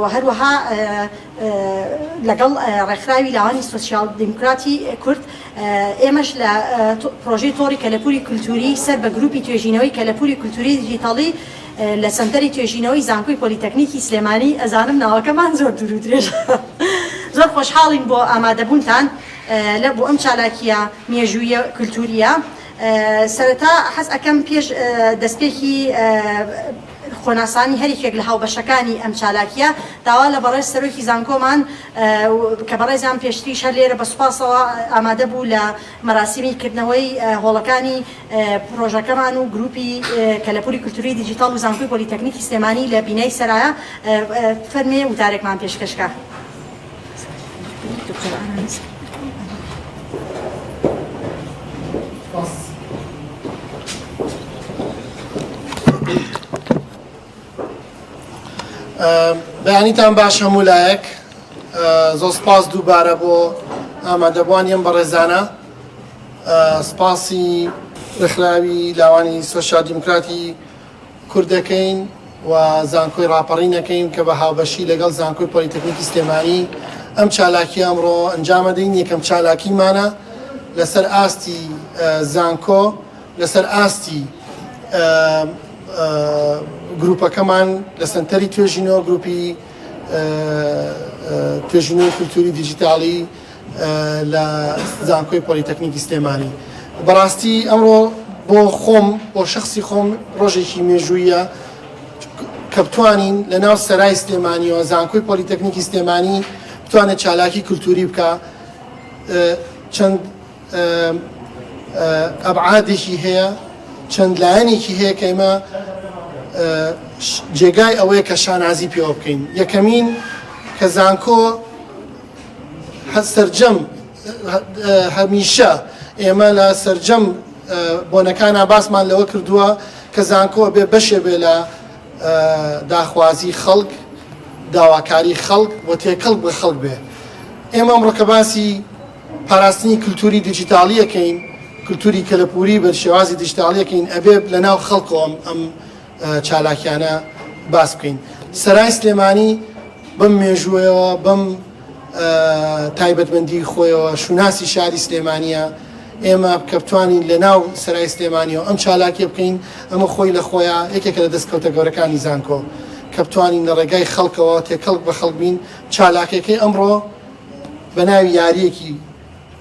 و هەروەها لەگەڵ ڕێکخراوی لاوانی سۆسیال دیموکراتی کورد ئێمەش لە پرۆژەی تۆڕی کەلەپوری کولتوری سەر بە گروپی توێژینەوەی کەلەپوری کولتوری دیجیتاڵی لە سنتەری توێژینەوەی زانکۆی پۆلیتەکنیکی سلێمانی ئەزانم ناوەکەمان زۆر دوور و درێژ زۆر خۆشحاڵین بۆ ئامادەبوونتان لە بۆ ئەم چالاکیە مێژوویە کولتوریە سەرەتا حەز ئەەکەم پێش دەستپێکی خۆناسانی هەریکێک لە هاوبەشەکانی ئەم چالاکیە داوا لە بەڕێز سەرۆکی زانکۆمان کە بەڕێزیان پێشتری شەر لێرە بە سوپاسەوە ئامادە بوو لە مەراسیمی کردنەوەی هۆڵەکانی پرۆژەکەمان و گروپی کەلەپوری کولتوری دیجیتال و زانکۆی پۆلیتەکنیکی سلێمانی لە بینەی سەرایە فەرمێ وتارێکمان پێشکەشکە. بەیانیتان باش هەموو لایەک زۆر سپاس دووبارە بۆ ئامادەبوانیان بە ڕێزانە سپاسی ڕێکخراوی لاوانی سۆسیال دیموکراتی کوردەکەین و زانکۆی ڕاپەڕینەکەین کە بە هاوبەشی لەگەڵ زانکۆی پۆلیتەکنیکی سلێمانی ئەم چالاکی ئەمڕۆ ئەنجامەدەین. یەکەم چالاکیمانە لەسەر ئاستی زانکۆ لەسەر ئاستی گروپەکەمان لە سنتەری توێژینەوە گروپی توێژینەوەی کولتوری دیجیتاڵی لە زانکۆی پۆلیتەکنیکی سلێمانی. بەڕاستی ئەمڕۆ بۆ خۆم بۆ شخصی خۆم ڕۆژێکی مێژوویە کە بتوانین لە ناو سەرای سلێمانیەوە زانکۆی پۆلیتەکنیکی سلێمانی بتوانێت چالاکی کولتوری بکە. چەند ئەبعادێکی هەیە چەند لایەنێکی هەیە کە ئێمە جێگای ئەوەیە کە شانازی پێوە بکەین. یەکەمین کە زانکۆ سەرجەم هەمیشە ئێمە لە سەرجەم بۆنەکانە باسمان لەوە کردووە کە زانکۆ بێ بەشێ بێ لە داخوازی خەڵک داواکاری خەڵک بۆ تێکەڵ بە خەڵک بێ. ئێمە ئەمڕۆ کە باسی پاراستنی کولتوری دیجیتاڵیەکەین کولتوری کەلەپوری بە شێوازی دیجیتاڵیەکەین ئەبێ لە ناو خەڵکەوە ئەم چالاکیانە باس بکەین. سەرای سلێمانی بەم مێژوویەوە بەم تایبەتمەندی خۆیەوە شوناسی شاری سلێمانیە. ئێمە کە بتوانین لە ناو سەرای سلێمانیەوە ئەم چالاکیە بکەین ئەمە خۆی لە خۆیان یەکێکە لە دەستکەوتە گەورەکانی زانکۆ کە بتوانین لە ڕێگای خەڵکەوە تێکەڵک بە خەڵک بین. چالاکەکەی ئەمڕۆ بە ناوی یاریەکی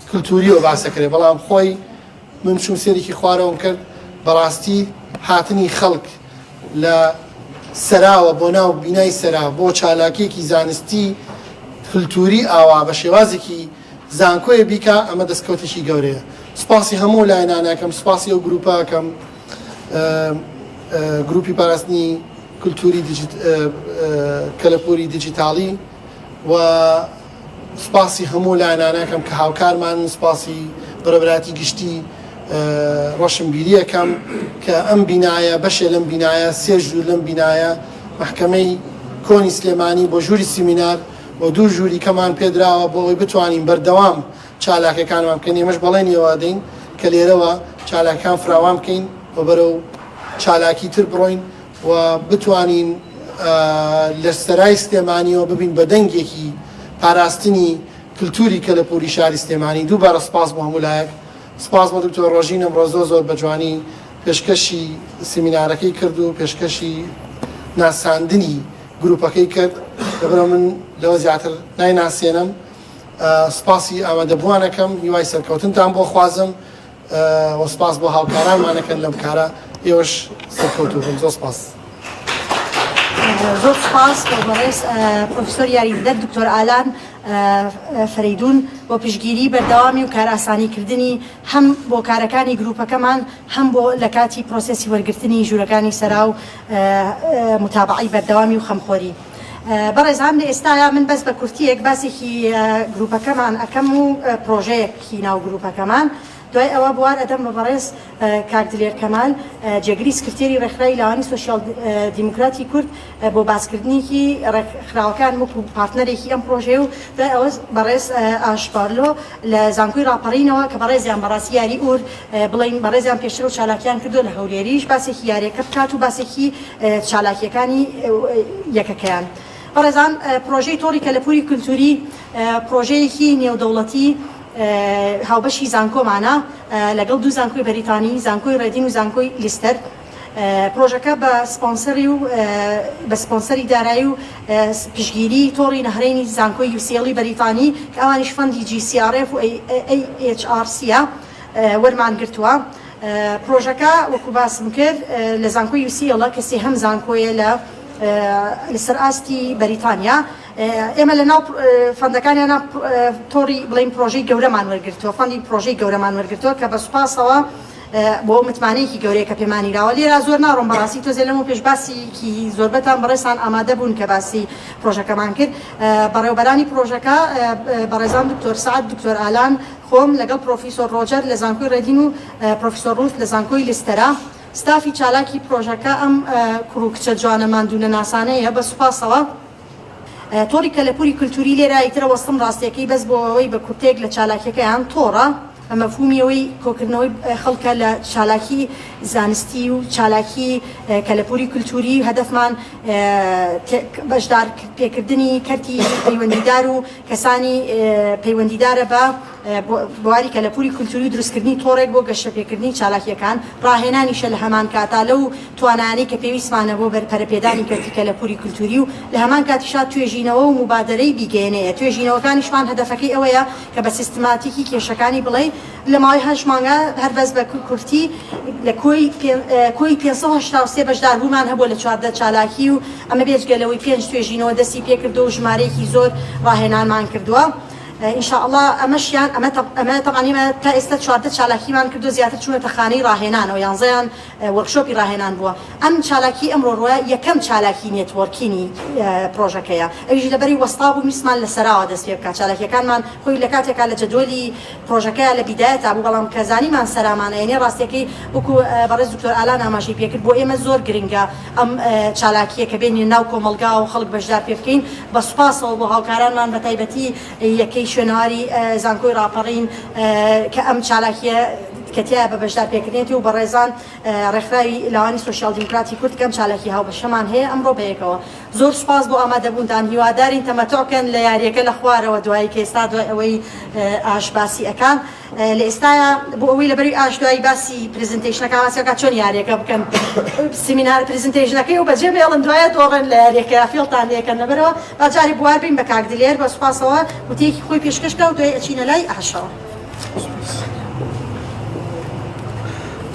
کولتوریەوە باسەکرێ بەڵام خۆی من چوم سێرێکی خوارەوەم کرد بەڕاستی هاتنی خەڵک لە سەراوە بۆ ناو بینای سەرا بۆ چالاکیەکی زانستی کولتوری ئاوا بە شێوازێکی زانکۆیە بیکە ئەمە دەستکەوتێکی گەورەیە. سپاسی هەموو لایەنانەکەم سپاسی ئەو گروپاکەم گروپی پاراستنی کولتوری کەلەپوری دیجیتاڵی و سپاسی هەموو لایەنانەکەم کە هاوکارمان سپاسی بەڕێوەبەراتی گشتی ڕۆشنبیریەکەم کە ئەم بینایە بەشێ لەم بینایە سێ ژوور لەم بینایە محکەمەی کۆنی سلێمانی بۆ ژووری سیمینار بۆ دوو ژووری کەمان پێدراوە بۆ ئەوەی بتوانین بەردەوام چالاکەکانمان بکەین. ئێمەش بەڵێنیەوە دەین کە لێرەوە چالاکەکان فراوان بکەین و بەرەو چالاکی تر بڕۆین و بتوانین لە سەرای سلێمانیەوە ببین بە دەنگێکی پاراستنی کولتوری کەلەپوری شاری سلێمانی. دووبارە سپاس بۆ هەموو لایەک. سپاس بۆ دکتۆر ڕۆژین ئەمڕۆ زۆر بە جوانی پێشکەشی سیمینارەکەی کرد و پێشکەشی ناساندنی گروپەکەی کرد. لەبەرەوە من لەوە زیاتر نایناسێنم. سپاسی ئامادەبووانەکەم هیوای سەرکەوتنتان بۆ خوازم و سپاس بۆ هاوکارانمانەکەن لەم کارە ئێوەش سەرکەوتوو بن. زۆر سپاس. زۆر سپاس بەڕێز پرۆفیسۆر یاریدەر دکتۆر ئالان فەریدون بۆ پشتگیری بەردەوامی و کارئاسانیکردنی هەم بۆ کارەکانی گروپەکەمان هەم بۆ لە کاتی پرۆسێسی وەرگرتنی ژوورەکانی سەرا و متابعی بەردەوامی و خەمخۆری. بەڕێزان لە ئێستایا من بەس بە کورتیەک باسێکی گروپەکەمان ئەەکەم و پرۆژەیەکی ناو گروپەکەمان. دوای ئەوە بوار ئەدەم بە بەڕێز کاکدلێر کەمال جێگری سکرتێری ڕێکخراوی لاوانی سۆسیال دیموکراتی کورد بۆ باسکردنیکی ڕێکخراوەکان وەکو پارتنەرێکی ئەم پرۆژێ و دوای ئەوە بەڕێز ئاشپارلۆ لە زانکۆی ڕاپەڕینەوە کە بەڕێزیان بەڕاستی یاری ئور بڵین بەڕێزیان پێشتر و چالاکیان کردو لە هەولێریش باسێکی یاریەکە بکات و باسێکی چالاکیەکانی یەکەکەیان. بەڕێزان پرۆژەی تۆڕی کەلەپوری کولتوری پرۆژەیەکی نێودەوڵەتی هاوبەشی زانکۆمانە لەگەڵ دوو زانکۆی بەریتانی زانکۆی ڕێدین و زانکۆی لیستەر پرۆژەکە بە سپۆنسەری دارایی و پشگیری تۆڕی نەهرێنی زانکۆی یوسیڵی بەریتانی کە ئەوانیش فەندی GCRF و AHRCە وەرمان گرتووە. پرۆژەکە وەکو باسم کرد لە زانکۆی یوسیڵە کە سێهەم زانکۆیە لەسەر ئاستی بەریتانیا. ئێمە لە ناو فەندەکانیان تۆڕی بڵین پرۆژەی گەورەمان وەرگرتووە فەندی پرۆژەی گەورەمان وەرگرتووە کە بە سوپاسەوە بۆ متمانەیەکی گەورەیە کە پێمانیراوە لێرا زۆر ناڕۆم بەڕاستی تۆزێ لەمە پێش باسیکی زۆربەتان بەڕێسان ئامادە بوون کە باسی پرۆژەکەمان کرد بەڕێوەبەرانی پرۆژەکە بەڕێزان دکتۆر سعد دکتۆر ئالان خۆم لەگەڵ پرۆفیسۆر ڕۆجەر لە زانکۆی ڕێدین و پرۆفیسۆر ڕوت لە زانکۆی لیستەرا ستافی چالاکی پرۆژەکە ئەم کوڕوکچە جوانەمان دوونە ناسانەیە بە سوپاسەوە تۆڕی کەلەپوری کولتوری لێرە یترە وەستم ڕاستیەکەی بەس بۆ ئەوەی بە کورتێک لە چالاکیەکەیان تۆڕە مەفهومیەوەی کۆکردنەوەی خەڵکە لە چالاکی زانستی و چالاکی کەلەپوری کولتوری هەدەفمان بەشدار پێکردنی کەرتی پەیوەندیدار و کەسانی پەیوەندیدارە بە بواری کەلەپوری کولتوری و دروستکردنی تۆڕێک بۆ گەشەپێکردنی چالاکیەکان ڕاهێنانیشە لە هەمان کاتا لەو توانانەی کە پێویستمانە بۆ بەرپەرەپێدانی کەرتی کەلەپوری کولتوری و لە هەمان کاتیشا توێژینەوە و مبادرەی بیگەێنەیە توێژینەوەکانیشمان هەدەفەکەی ئەوەیە کە بە سیستماتیکی کێشەکانی بڵێ لە ماوەی 8 مانگە هەربەس بە کورتی لە کۆی 583 بەشدار بوومان هەبوو لە 14 چالاکی و ئەمە بێجگەلەوەی 5 توێژینەوە دەستی پێکردو و ژمارەیەکی زۆر ڕاهێنانمان کردووە. إن شاء الله أمشيان أما طبعا ما تأستت شارت شالاكي مان كدو زيادة شو تخاني راهنان أو ينزيان وركشوبي راهنان بوا أم شالاكي أمر روا يكم شالاكي نتوركيني بروجكتيا أيجي لبري وسطابو مسمال لسراء دس فيك شالاكي كان من خوي لكاتك على جدولي بروجكتيا لبداية أبو غلام كزاني من سراء معنا يعني راستيكي وكو برز دكتور آلان ماشي بيكر بو إما زور جرينجا أم شالاكي كبيني ناوكو ملقا وخلق بجدار بيفكين بس باصل بوها كاران من بتايبتي يكي شنواری زانکۆی راپەڕین کە ئەم چالاکیە کەتیایە بە بەشدار پێکردێتی و بەڕێزان ڕێکخراوی لاوانی سۆشیال دیموکراتی کورد کەم چالاکی هاوبەشەمان هەیە ئەمڕۆ بەیەکەوە زۆر سوپاس بۆ ئامادەبوونتان هیوادارین تەمەتۆکەن لە یاریەکە لە خوارەوە دوایی کە ئێستا دوای ئەوەی ئاش باسی ئەکان لە ئێستاە بۆ ئەوەی لەبەری ئاش دوایی باسی پرزنتیشنەکە باسیەکە چۆن یاریەکە بکەن سیمینار پرزنتیشنەکەی و بەجێ بێڵن دوایە دۆڕن لە یاریەکە فیڵتان لێکەن لەبەرەوە باجاری بوار بین بە کاکدلێر بە سوپاسەوە وتەیەکی خۆی پێشکەشکە و دوای ئەچینە لای ئاشەوە.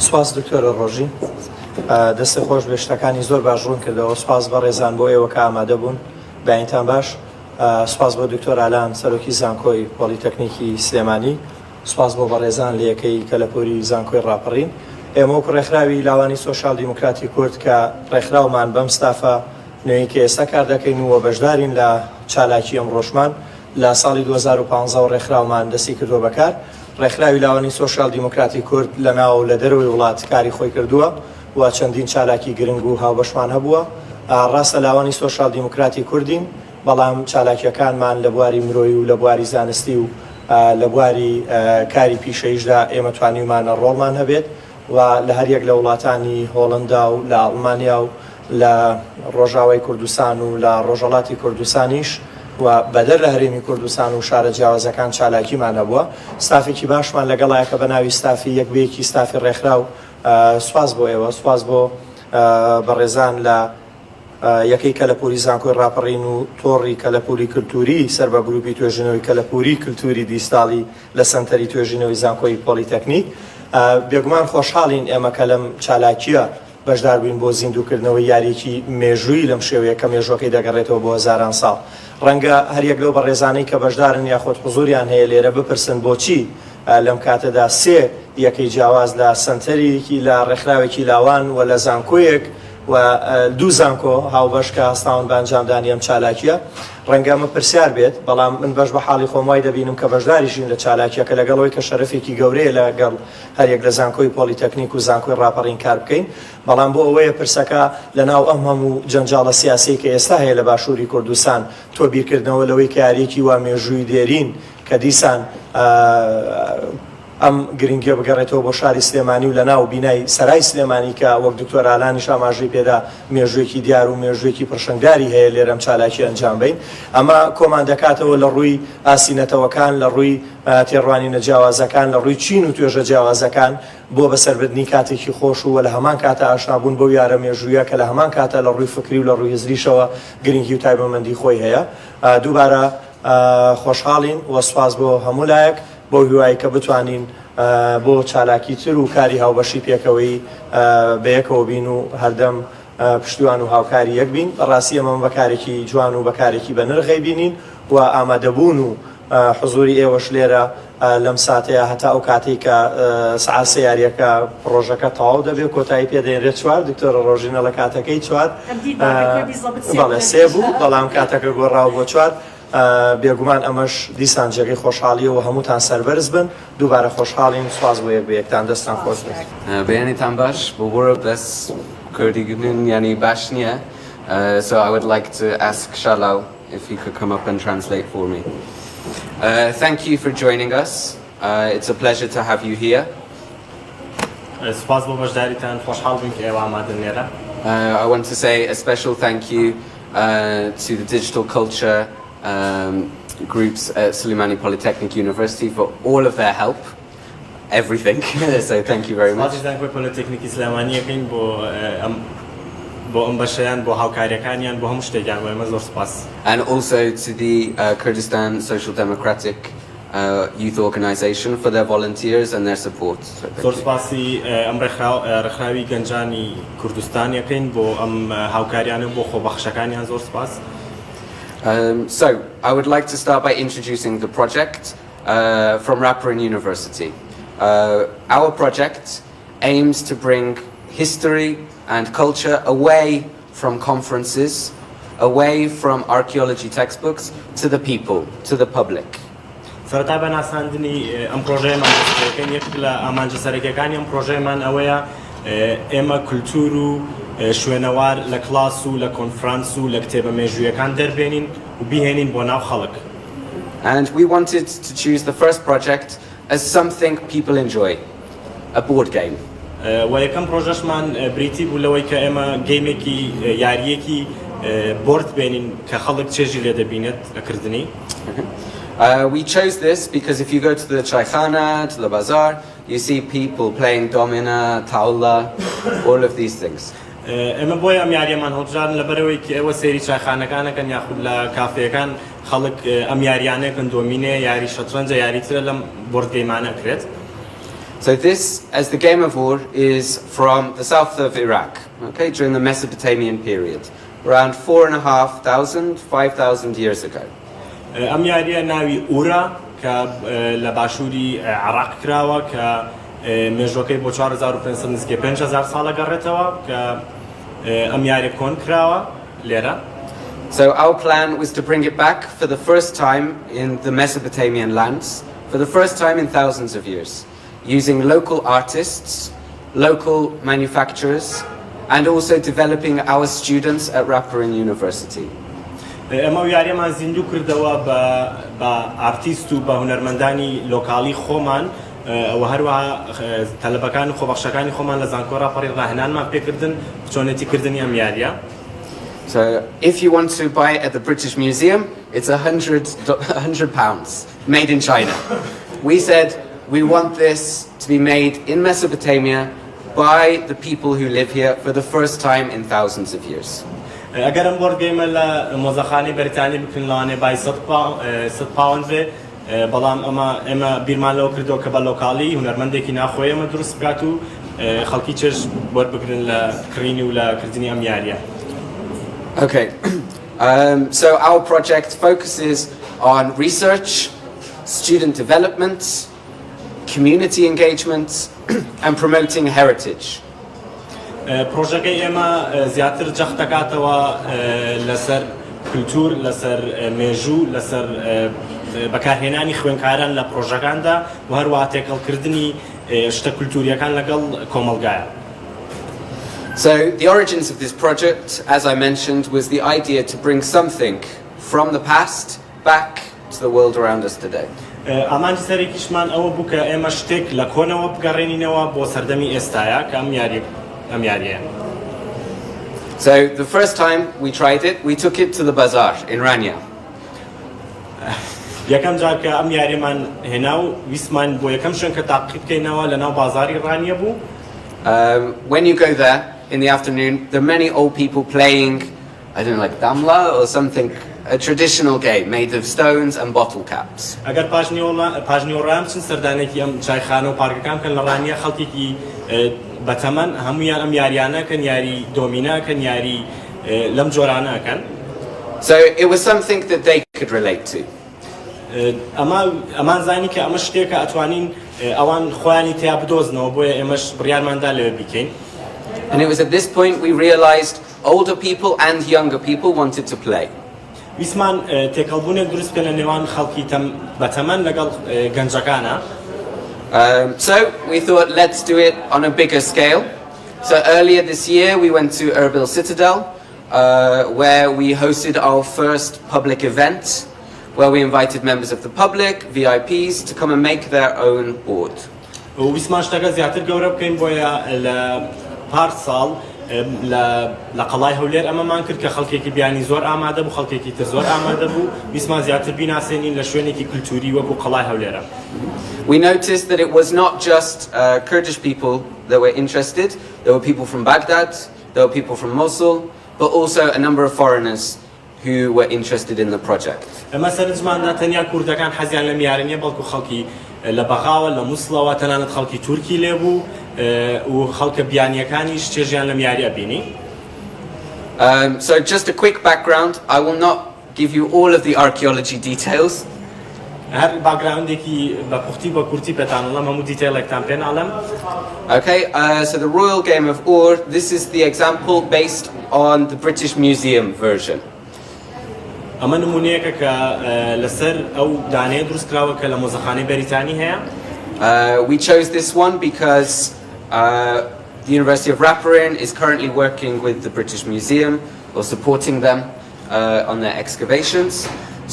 سپاس دکتۆرە ڕۆژی دەستی خۆش بە شتەکانی زۆر باش ڕوون کردەوە سپاس بە ڕێزان بۆ ئێوە کە ئامادە بوون بەینتان باش سپاس بۆ دکتۆر ئالان سەرۆکی زانکۆی پۆلیتەکنیکی سلێمانی سپاس بۆ بەڕێزان لە یەکەی کەلەپوری زانکۆی ڕاپەڕین ئێمە وەکو ڕێکخراوی لاوانی سۆشیال دیموکراتی کورد کە ڕێکخراومان بەم ستافە نوێی کە ئێستا کار دەکەین و بەشدارین لە چالاکی ئەم ڕۆژمان لە ساڵی 2015 ڕێکخراومان دەستی کردووە بەکار ڕێکخراوی لاوانی سۆشیال دیموکراتی کورد لە ناو لە دەروی وڵات کاری خۆی کردووە و چەندین چالاکی گرنگ و هاوبەشمان هەبووە ڕاستە لاوانی سۆشیال دیموکراتی کوردین بەڵام چالاکیەکانمان لە بواری مرۆیی و لە بواری زانستی و لە بواری کاری پیشەیشدا ئێمە توانیمانە ڕۆڵمان هەبێت و لە هەریەک لە وڵاتانی هۆڵندا و لە ئەڵمانیا و لە ڕۆژاوای کوردستان و لە ڕۆژهەڵاتی کوردستانیش و بەدەر لە هەرێمی کوردستان و شارە جیاوازەکان چالاکیمان هەبووە ستافێکی باشمان لەگەڵایەکە بە ناوی ستافی یەکبەیەکی ستافی ڕێکخراو سوپاس بۆ ئێوە سوپاس بۆ بەڕێزان لە یەکەی کەلەپوری زانکۆی ڕاپەڕین و تۆڕی کەلەپوری کولتوری سەر بە گروپی توێژینەوەی کەلەپوری کولتوری دیستاڵی لە سەنتەری توێژینەوەی زانکۆی پۆلیتەکنیک بێگومان خۆشحاڵین ئێمە کە لەم چالاکیە بەشدار بووین بۆ زیندووکردنەوەی یاریکی مێژووی لەم شێوەیە کە مێژوەکەی دەگەڕێتەوە بۆ هەزاران ساڵ ڕەنگە هەریەک لەو بەڕێزانەی کە بەشدارن یاخۆت حوزوریان هەیە لێرە بپرسن بۆچی لەم کاتەدا سێ یەکەی جیاواز لە سەنتەرێکی لە ڕێکخراوێکی لاوان و لە زانکۆیەک و دوو زانکۆ هاوبەش کە هەستاون بە ئەنجامدانی ئەم چالاکیە ڕەنگە ئەمە پرسیار بێت بەڵام من بەش بە حاڵی خۆم وای دەبینم کە بەشداریشین لە چالاکیە کە لەگەڵەوەی کە شەرەفێکی گەورەیە لەگەڵ هەرێک لە زانکۆی پۆلیتەکنیک و زانکۆی ڕاپەڕین کار بکەین بەڵام بۆ ئەوەیە پرسەکە لەناو ئەم هەموو جەنجاڵە سیاسی کە ئێستا هەیە لە باشووری کوردستان تۆ بیرکردنەوە لەوەی کە یاریەکی وا مێژووی دێرین کە دیسان ئەم گرنگیە بگەڕێتەوە بۆ شاری سلێمانی و لە ناو بینای سەرای سلێمانی کە وەک دکتۆر ئالانیش ئاماژەی پێدا مێژوویەکی دیار و مێژوویەکی پرشنگداری هەیە لێرەم چالاکی ئەنجام بین ئەمە کۆمان دەکاتەوە لە ڕووی ئاسینەتەوەکان لە ڕووی تێڕوانی نەجیاوازەکان لە ڕووی چین و توێژە جیاوازەکان بۆ بەسەربردنی کاتێکی خۆش و لە هەمان کاتە ئاشنابوون بەو یارە مێژوویە کە لە هەمان کاتە لە ڕووی فکری و لە ڕووی هزریشەوە گرنگی و تایبەتمەندی خۆی هەیە دووبارە خۆشحاڵین و سوپاس بۆ هەموو لایەک بۆ هیوایی کە بتوانین بۆ چالاکی تر و کاری هاوبەشی پێکەوەی بەیەکەوە بین و هەردەم پشتیوان و هاوکاری یەک بین ڕاستی ئەمە بەکارێکی جوان و بەکارێکی بەنرخەی بینین و ئامادەبوون و حزوری ئێوەش لێرە لەم ساتەیە هەتا ئەو کاتێک کە سعات سەیاریەکە پرۆژەکە تەواو دەبێت کۆتایی پێدەێنرێت چوار دکتۆرە ڕۆژینە لە کاتەکەی چوار بەڵێ سێ بوو بەڵام کاتەکە گۆڕاو بۆ چوار بێگومان ئەمەش دیسان جێگەی خۆشحاڵیەوە هەمووتان سەربەرز بن دووبارە خۆشحاڵین سواز بۆ یەک بە یەکتان دەستان خۆش بێت بەیانیتان باش بۆ وەرە بەس کوردیگرن ینی باش نییە so I would like to ask Shalal if he could come up and translate for me. Thank you for joining us. It's a pleasure to have you here. I want to say a special thank you to the digital culture groups at Sulaimani Polytechnic University for all of their help, everything. So thank you very much. And also to the Kurdistan Social Democratic Youth Organization for their volunteers and their support. So I would like to start by introducing the project from Rapperin University. Our project aims to bring history and culture away from conferences, away from archaeology textbooks, to the people, to the public. And we wanted to choose the first project as something people enjoy, a board game. ويكم بروجشمان بريتي بولويك اما جيميكي ياريكي بورد بينين كخلق تشجي لدبينت اكردني. We chose this because if you go to the Chaykhana, to the bazaar, you see people playing domina, taula, all of these things. اما بويا ام ياري من هوجان لبروي كي اول سيري شاخانه كان ياخذ لا كافيه كان خلق ام ياريانه كان دومينه ياري شطرنج ياري ترلم بورد جيم معنا كريت. So this, as the game of war, is from the south of Iraq, okay, during the Mesopotamian period, around 4,500, 5,000 years ago. ام ياري ناوي اورا ك لباشوري عراق كراوا ك مجوكي بو 4500 نسكي 5000 سالا قرتوا ك ام ياري كون كراوا ليرا. So our plan was to bring it back for the first time in the Mesopotamian lands, for the first time in thousands of years, using local artists, local manufacturers, and also developing our students at Rapperin University. اما یاری ما زندو کردوا با آرتیست و با هنرمندانی لوکالی خومان و هر وها طلبکان خوبخشکانی خومان لزانکورا پاری راهنان ما پیکردن چونتی کردنی ام یاریا. So if you want to buy it at the British Museum, it's £100 made in China. We said we want this to be made in Mesopotamia by the people who live here for the first time in thousands of years. اگر ام بورد گیم لا موزخانی بریتانی بکن لانه بای 100 پاوند و بلام اما بیرمان لو کردو که با لوکالی هنرمنده کی ناخوی ما درست بکاتو خلقی چش بورد بکن لا کرینی ولا کردنی ام یاریا. Okay, so our project focuses on research, student development, community engagement, and promoting heritage. پروژه اما زیاتر جختکاتوا لسر کلتور لسر میجو لسر بکارهێنانی خوێنکاران لە پرۆژەکاندا و هەروەها تێکەڵ کردنی شتە کولتوریەکان لەگەڵ کۆمەلگایە. So the origins of this project, as I mentioned, was the idea to bring something from the past back to the world around us today. ئامانجی سەرێکیشمان ئەوە بوو کە ئێمە شتێک لە کۆنەوە بگەڕێنینەوە بۆ سەردەمی ئێستاە کە ئەم یاریە. So the first time we tried it, we took it to the bazaar in Rania. یەکەم جار کە ئەم یاریمان هێنا و ویسمان بۆ یەکەم شوێن کە تاقیب بکەینەوە لەناو بازاری ڕانیە بوو. When you go there in the afternoon, there are many old people playing, I don't know, like damla or something, a traditional game made of stones and bottle caps. ئەگەر پاژنیۆڕام چن سەردانێکی ئەم چایخانە و پارکەکان کە لە ڕانیە خەڵکێکی بەتەمەن هەمویان ئەم یاریانەکەن یاری دۆمیناکەن یاری لەم جۆرانەکەن. So it was something that they could relate to. ئەمان زانی کە ئەمە شتێکە ئەتوانین ئەوان خۆیانی تیا بدۆزنەوە بۆیە ئێمەش بڕیارماندا لەوێ بکەین. And it was at this point we realized older people and younger people wanted to play. ویسمان تێکەڵبوونێک دروست بکەن لە نێوان خەڵکی بەتەمەن لەگەڵ گەنجەکانە. So we thought, let's do it on a bigger scale. So earlier this year we went to Erbil Citadel, where we hosted our first public event, where we invited members of the public, VIPs, to come and make their own board. ویسمان شتەکە زیاتر گەورە بکەین بۆیە لە پار ساڵ لە قەڵای هەولێر ئەمەمان کرد کە خەڵکێکی بیانی زۆر ئامادە بوو خەڵکێکی تر زۆر ئامادە بوو ویسمان زیاتر بیناسێنین لە شوێنێکی کولتوری وەکو قەڵای هەولێرە. We noticed that it was not just Kurdish people that were interested. There were people from Baghdad, there were people from Mosul, but also a number of foreigners who were interested in the project. ئەمە سەرنجماندا تەنیا کوردەکان حەزیان لەم یاری نییە بەڵکو خەڵکی لە بەغاوە لە مووسڵەوە تەنانەت خەڵکی تورکی لێبوو و خەڵکە بیانیەکانیش چێژیان لەم یاریە بینی. So just a quick background. I will not give you all of the archaeology details. هەر باگراوندێکی بە پوختی بە کورتی پێتان ئەڵەم هەموو دیتیلێکتان پێ ناڵێم. Okay, so the Royal Game of Ur, this is the example based on the British Museum version. ئەمە نمونەیەکە کە لەسەر ئەو دانەیە دروست کراوە کە لە مۆزەخانەی بەریتانی هەیە. We chose this one because the University of Rapparin is currently working with the British Museum or supporting them on their excavations.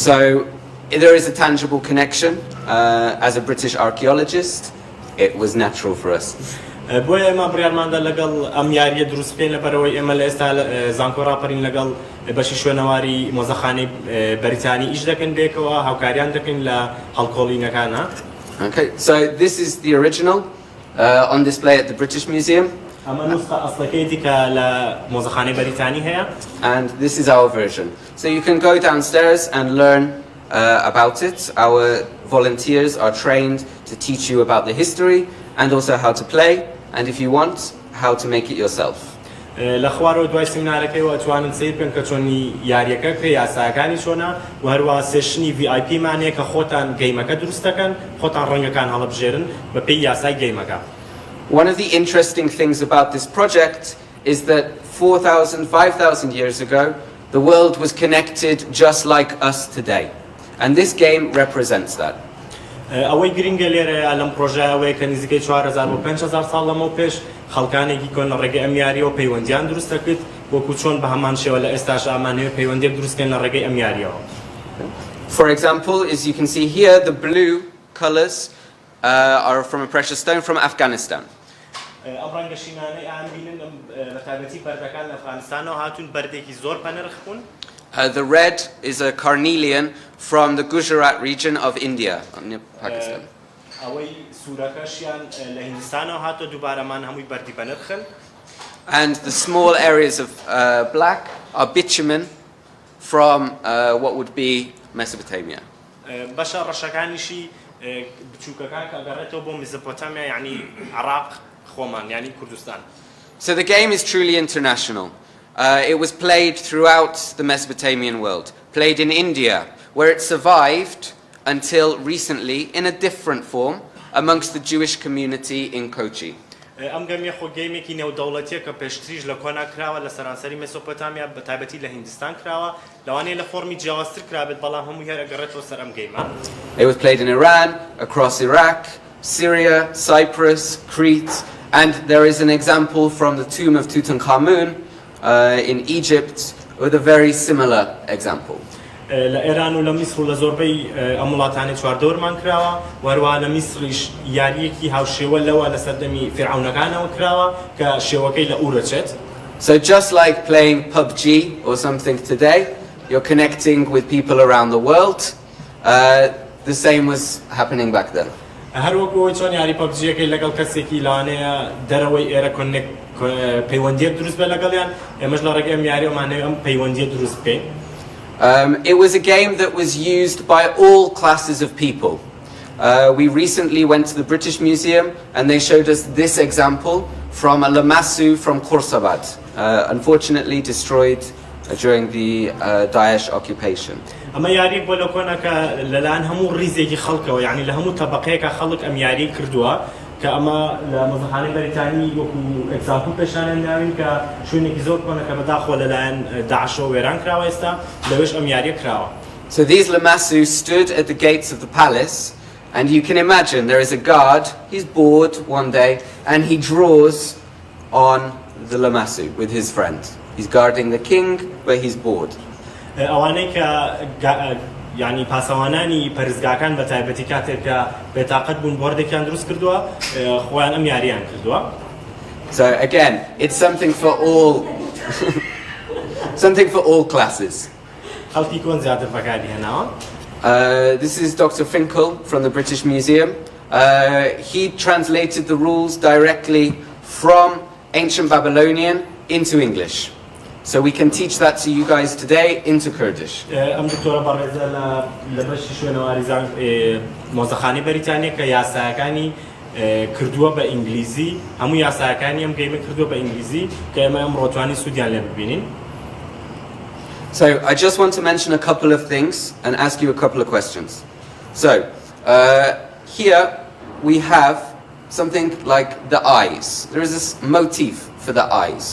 So there is a tangible connection. As a British archaeologist, it was natural for us. بۆیە ئێمە بڕیارماندا لەگەڵ ئەم یاریە دروست بکەین لەبەرەوەی ئێمە لە ئێستا زانکۆ ڕاپەرین لەگەڵ بەشی شوێنەواری مۆزەخانەی بەریتانی ئیش دەکەن بێکەوە هاوکاریان دەکەین لە هەڵکۆڵینەکانە. Okay, so this is the original on display at the British Museum. ئەمە نوسخە ئەسڵەکەیەتی کە لە مۆزەخانەی بەریتانی هەیە. And this is our version. So you can go downstairs and learn about it. Our volunteers are trained to teach you about the history and also how to play, and if you want, how to make it yourself. لە خوارەوە دوای سیمینارەکەیەوە ئەتوانن سیر بکەن کە چۆنی یاریەکە کە یاساکانی چۆنە و هەروە سێشنی VIP مانەیە کە خۆتان گەیمەکە دروست دەکەن خۆتان ڕەنگەکان هەڵەبژێرن بە پێی یاسای گەیمەکە. One of the interesting things about this project is that 4,000, 5,000 years ago, the world was connected just like us today. And this game represents that. ئەوەی گرنگە لێرەیە لەم پرۆژەیەوەیە کە نزیکەی 4,000 بۆ 5,000 ساڵ لەمەوە پێش خەڵکانێکی کۆن لە ڕێگەی ئەم یاریەوە پەیوەندیان دروست دەکرد وەکو چۆن بە هەمان شێوە لە ئێستاش ئامانەوە پەیوەندیەک دروستکەن لە ڕێگەی ئەم یاریەوە. For example, as you can see here, the blue colours are from a precious stone from Afghanistan. ئەم ڕەنگەشینانەی ئان بینن بە تایبەتی بەردەکان لە ئەفغانستانەوە هاتوون بەردێکی زۆر پەنرخ بوون. The red is a carnelian from the Gujarat region of India, near Pakistan. And the small areas of black are bitumen from what would be Mesopotamia. So the game is truly international. It was played throughout the Mesopotamian world, played in India, where it survived until recently in a different form amongst the Jewish community in Kochi. ئەم گەمیە خۆ گەیمێکی نێودەوڵەتیە کە پێشتریش لە کۆنا کراوە لە سەرانسەری مێسۆپۆتامیا بە تایبەتی لە هیندستان کراوە لەوانەیە لە فۆرمی جیاوازتر کرابێت بەڵام هەموو هێر ئەگەڕێتەوە سەر ئەم گەیمە. It was played in Iran, across Iraq, Syria, Cyprus, Crete, and there is an example from the tomb of Tutankhamun in Egypt with a very similar example. لە ئێران و لە میسر و لە زۆربەی ئەم وڵاتانی چواردەوەرمان کراوە وەروە لە میسریش یاریەکی هاوشێوە لەوە لە سەردەمی فیرعونەکانەوە کراوە کە شێوەکەی لە ئورەچێت. So just like playing PUBG or something today, you're connecting with people around the world. The same was happening back then. هەر وەکو چۆن یاری پەبجیەکەی لەگەڵ کەسێکی لەوانەیە دەرەوەی ئێرە پەیوەندیەک دروست بێ لەگەڵیان ئێمەش لە ڕێگەی ئەم یاریەوەمانەوێت ئەم پەیوەندیە دروست بکەین. It was a game that was used by all classes of people. We recently went to the British Museum and they showed us this example from a lamassu from Khorsabad, unfortunately destroyed during the Daesh occupation. ئەمە یاریک بۆ لەکۆنەکە لەلایەن هەموو ڕیزێکی خەڵکەوە یعنی لە هەموو تەبەقەیەکە خەڵک ئەم یاری کردووە کە ئەمە لە مۆزەخانەی بەریتانی وەکو ئەگزامپڵ پێشانێنراوین کە شوێنێکی زۆر کۆنەکە بەداخۆ لەلایەن داعشەوە وێران کراوە ئێستا لەوێش ئەم یاریە کراوە. So these lamassu stood at the gates of the palace, and you can imagine there is a guard, he's bored one day, and he draws on the lamassu with his friend. He's guarding the king, but he's bored. ئەوانەی کە یعنی پاسەوانانی پەرزگاکان بە تایبەتی کاتێک کە بێتاقەت بوون بۆردێکیان دروست کردووە خۆیان ئەم یاریان کردووە. So again, it's something for all something for all classes. خەڵکی کۆن زیاتر بەکاری هێناوە. This is Dr. Finkel from the British Museum. He translated the rules directly from ancient Babylonian into English. So we can teach that to you guys today into Kurdish. ئەم دکتۆرە بەڕێزە لە بەشی شوێنەوەریزان مۆزەخانەی بەریتانیا کە یاساکانی کردووە بە ئینگلیزی هەموو یاساکانی ئەم گەیمە کردووە بە ئینگلیزی کە ئێمە ئەم ڕۆتوانی سوودیان لێ ببینین. So I just want to mention a couple of things and ask you a couple of questions. So here we have something like the eyes. There is this motif for the eyes.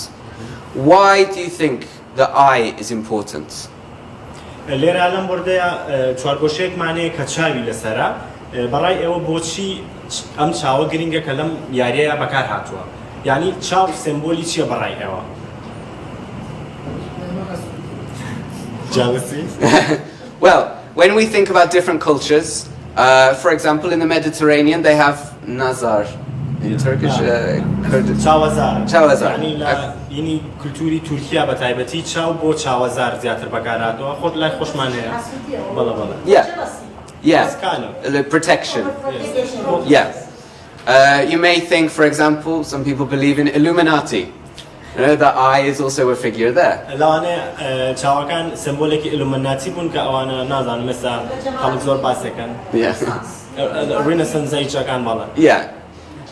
Why do you think the eye is important? لێرە لەم بۆردەیە چوارگۆشەیەکمانەیە کە چاوی لەسەرە بەڕای ئێوە بۆچی ئەم چاوە گرنگە کە لەم یاریەیە بەکار هاتووە یعنی چاو سمبۆلی چییە بەڕای ئێوە؟ Jealousy? Well, when we think about different cultures, for example, in the Mediterranean, they have nazar. In Turkish, چاوەزار. Çavazar. یعنی کولتوری تورکیا بە تایبەتی چاو بۆ چاوەزار زیاتر بەکار هاتووە خۆت لای خۆشمان هەیە. بەڵێ بەڵێ. Yeah. Kind of. The protection. Yeah. You may think, for example, some people believe in Illuminati. The eye is also a figure there. لەوانەیە چاوەکان سمبۆلێکی ئیلومیناتی بوون کە ئەوانە نازانم ئێستا خەڵک زۆر باسەکەن. ڕینەسەنزەیچەکان بەڵێ. Yeah.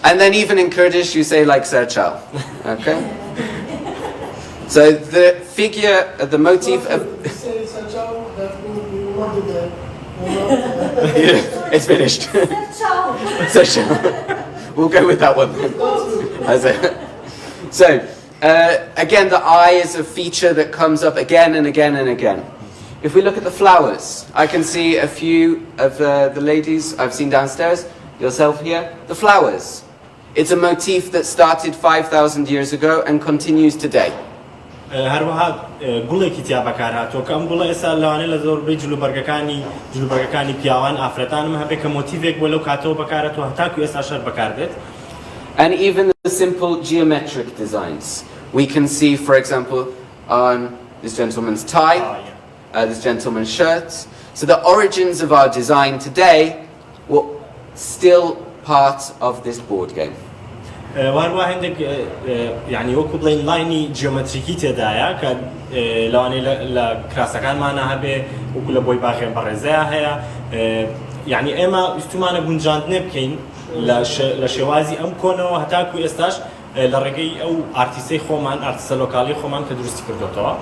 And then even in Kurdish you say like Serçal. Okay? So the figure, the motif of it's finished. Serçal. We'll go with that one. So again, the eye is a feature that comes up again and again and again. If we look at the flowers, I can see a few of the ladies I've seen downstairs, yourself here, the flowers. It's a motif that started 5,000 years ago and continues today. هەروەها گوڵێکی تیا بەکار هاتووە کە ئەم گوڵە ئێستا لەوانەیە لە زۆربەی جلوبەرگەکانی پیاوان ئافرەتانم هەبێت کە مۆتیڤێک بۆ لەو کاتەوە بەکارهاتووە هەتاکو ئێستا شەر بەکاردێت. And even the simple geometric designs. We can see, for example, on this gentleman's tie, this gentleman's shirt. So the origins of our design today were still part of this board game. وهروها هندك يعني وكو بلاين لايني جيومتريكي تدايا ك لواني لا كراسكان معنا هبه وكل بوي باخين برزاها هي يعني اما استمانه گونجاند نبكين لشوازي ام كونو هتاكو استاش لرقي او ارتيسي خومان ارتيس لوكالي خومان كدرستي كردوتوا.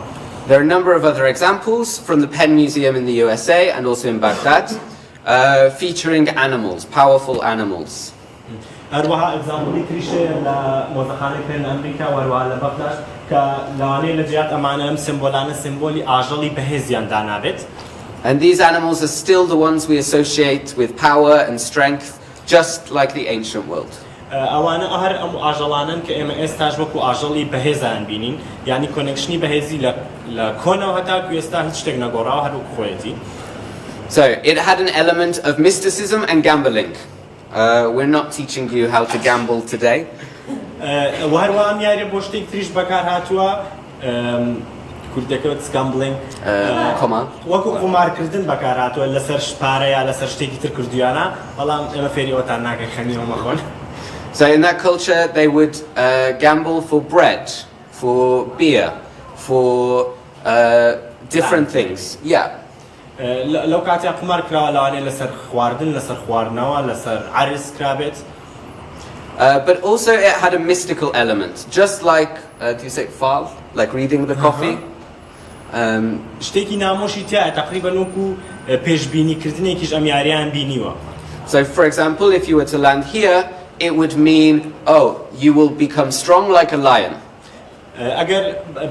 There are a number of other examples from the Penn Museum in the USA and also in Baghdad, featuring animals, powerful animals. هروها example تريشه لموزخانه بين امريكا وهروها لبغداد كلواني لجيات امانه سيمبولانه سيمبولي اجلي بهزيان دانابت. And these animals are still the ones we associate with power and strength, just like the ancient world. اوانا اهر ام اجلانن که ام استاج وکو اجلی بهزان بینین یعنی کانکشنی بهزی لە کۆنەوە هەتاکو ئێستا هیچ شتێک نەگۆڕاوە هەروەک خۆیەتی. So it had an element of mysticism and gambling. We're not teaching you how to gamble today. و هەروە ئەم یاریە بۆ شتێک تریش بەکار هاتووە کوردەکەوت gambling وەکو قومارکردن بەکار هاتووە لەسەر پارە یا لەسەر شتێکی تر کردویانە بەڵام ئێمە فێری ئەوتان ناکەین خەمیەوە مەخۆن. So in that culture they would gamble for bread, for beer, for different things. Yeah. لەو کاتیا قومار کراوە لەوانەیە لەسەر خواردن لەسەر خواردنەوە لەسەر عرس کرابێت. But also it had a mystical element, just like, do you say fal? Like reading the coffee? شتێکی نامۆشی تایە تقریباً وەکو پێشبینیکردنێکیش ئەم یاریان بینیوە. So for example, if you were to land here, it would mean, oh, you will become strong like a lion. ئەگەر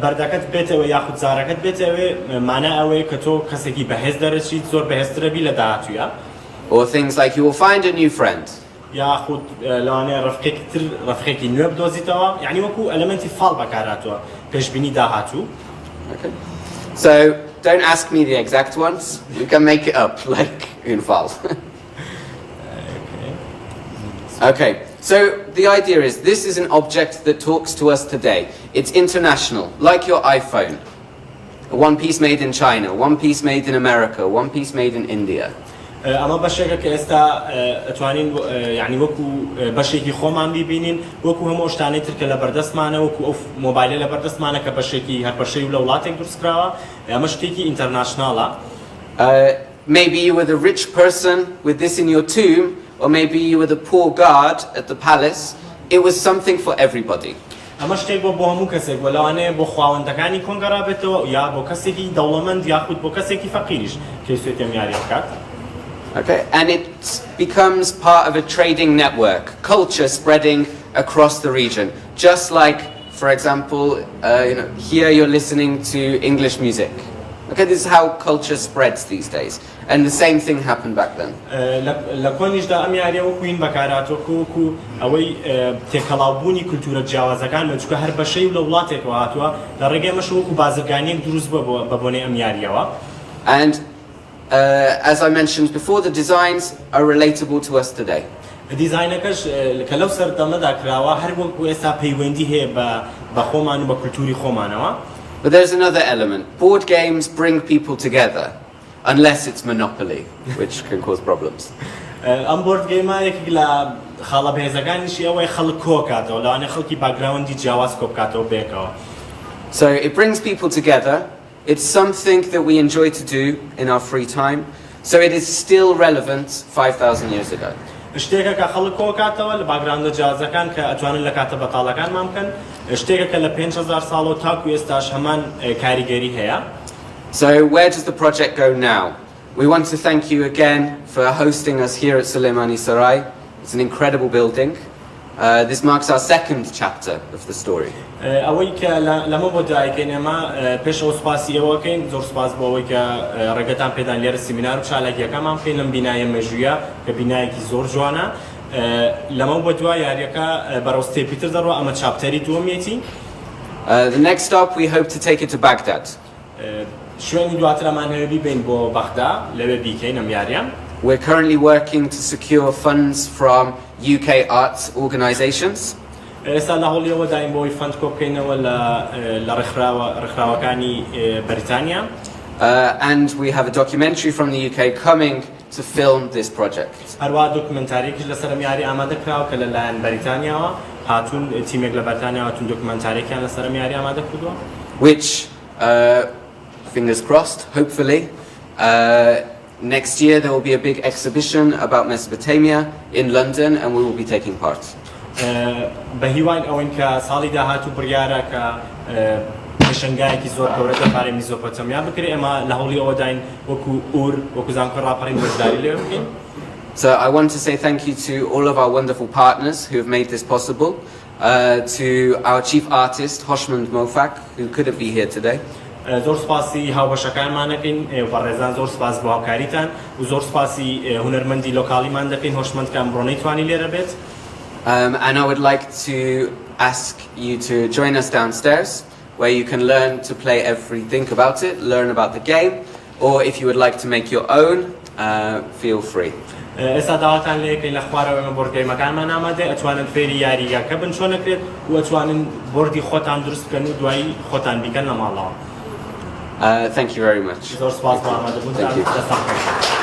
بەردەکەت بێتەوە یاخود زارەکەت بێتەوە مانە ئەوەیە کە تۆ کەسێکی بەهێز دەرەچیت زۆر بەهێزترەبی لە داهاتوویە. Or things like you will find a new friend. یاخود لەوانەیە ڕەفقێکی نوێ بدۆزیتەوە یعنی وەکو ئەلەمەنتی فاڵ بەکارهاتووە پێشبینی داهاتوو. Okay. So don't ask me the exact ones. You can make it up like in fal. Okay. So the idea is this is an object that talks to us today. It's international, like your iPhone. One piece made in China, one piece made in America, one piece made in India. ئەمە بەشێکە کە ئێستا ئەتوانین یعنی وەکو بەشێکی خۆمان بیبینین وەکو هەموو شتانەی تر کە لە بەردەستمانە وەکو ئەو مۆبایلە لە بەردەستمانە کە بەشێکی هەر بەشەی لە وڵاتێک دروستکراوە ئەمە شتێکی ئینتەرناشناڵە. Maybe you were the rich person with this in your tomb, or maybe you were the poor guard at the palace. It was something for everybody. ئەمە شتێک بۆ هەموو کەسێک بۆ لەوانەیە بۆ خاوەندەکانی کۆنگەڕا بێتەوە یا بۆ کەسێکی دەوڵەمەند یاخود بۆ کەسێکی فەقیریش کە سوێتە یاری بکات. Okay, and it becomes part of a trading network, culture spreading across the region. Just like, for example, here you're listening to English music. Okay, this is how culture spreads these days. And the same thing happened back then. لەکۆنیشدا ئەم یاریە وەکوین بەکارهاتوە وەکو ئەوەی تێکەڵاوبوونی کولتورە جیاوازەکان چونکە هەر بەشەی لە وڵاتێکەوە هاتووە لە ڕێگەی ئەمەش وەکو بازرگانیەک دروست بووە بە بۆنەی ئەم یاریەوە. And as I mentioned before, the designs are relatable to us today. دیزاینەکەش کە لەو سەردەمەدا کراوە هەر وەکو ئێستا پەیوەندی هەیە بە خۆمان و بە کولتوری خۆمانەوە. But there's another element. Board games bring people together, unless it's Monopoly, which can cause problems. ئەم بۆرد گەیمە یەکێک لە خاڵە بەهێزەکانیشی ئەوەی خەڵک کۆ کاتەوە لەوانەیە خەڵکی باگراوندی جیاواز کۆ بکاتەوە بێکەوە. So it brings people together. It's something that we enjoy to do in our free time. So it is still relevant 5,000 years ago. شتێکە کە خەڵک کۆ کاتەوە لە باگراوندە جیاوازەکان کە ئەتوانن لە کاتە بەتاڵەکانمان بکەن شتێکە کە لە 5,000 ساڵەوە تاکو ئێستاش هەمان کاریگەری هەیە. So where does the project go now? We want to thank you again for hosting us here at Sulaimani Sarai. It's an incredible building. This marks our second chapter of the story. ئەوەی کە لەمە بۆ دایکەین ئێمە پێش ئەو سوپاسی ئەوەکەین زۆر سوپاس بۆ ئەوەی کە ڕێگەتان پێدان لێرە سیمینار و چالاکیەکەمان بکەین لەم بینایە مێژوویە کە بینایەکی زۆر جوانە. لەمە بۆ دوای یاریەکە بەڕەو ستێپیتر دەڕۆ ئەمە چاپتەری دووەمیەتی. The next stop we hope to take it to Baghdad. شوێنی دواترەمان هەیە بیبین بۆ بەغدا لەوێ بیکەین ئەم یاریە. We're currently working to secure funds from UK arts organisations. ئێستا لە هەوڵیەوە دایم بۆی فەند کۆ بکەینەوە لە ڕێکخراوەکانی بەریتانیا. And we have a documentary from the UK coming to film this project. هەروە دۆکومنتاریەکیش لەسەر ئەم یاری ئامادە کراوە کە لەلایەن بەریتانیاوە هاتوون تیمێک لە بەریتانیا هاتوون دۆکومنتاریەکیان لەسەر ئەم یاری ئامادە کردووە. Which, fingers crossed, hopefully, next year there will be a big exhibition about Mesopotamia in London and we will be taking part. بە هیوان ئەوەن کە ساڵی داهاتوو بڕیارە کە پێشەنگایەکی زۆر گەورە دەبارەی میزۆپۆتامیا بکرێت ئێمە لە هەوڵی ئەوە داین وەکو زانکۆ ڕاپەڕین بەشداری لێ بکەین. So I want to say thank you to all of our wonderful partners who have made this possible, to our chief artist Hoshmand Mofak who couldn't be here today. زۆر سپاسی هاوبەشەکانمان دەکەین بەڕێزان زۆر سپاس بۆ هاوکاریتان و زۆر سپاسی هونەرمەندی لۆکاڵیمان دەکەین هۆشمەندکان بڕۆنەی توانی لێرە بێت. And I would like to ask you to join us downstairs where you can learn to play everything about it, learn about the game, or if you would like to make your own, feel free. ئێستا داواتان لێکەین لە خوارەوە ئەمە بۆرد گەیمەکانمان ئامادە ئەتوانن فێری یاریگاکە بن چۆن نەکرێت و ئەتوانن بۆردی خۆتان دروست بکەن و دوایی خۆتان بیکەن لە ماڵەوە. Thank you very much. زۆر سپاس بۆ ئامادەبوونتان. دەستان خۆش.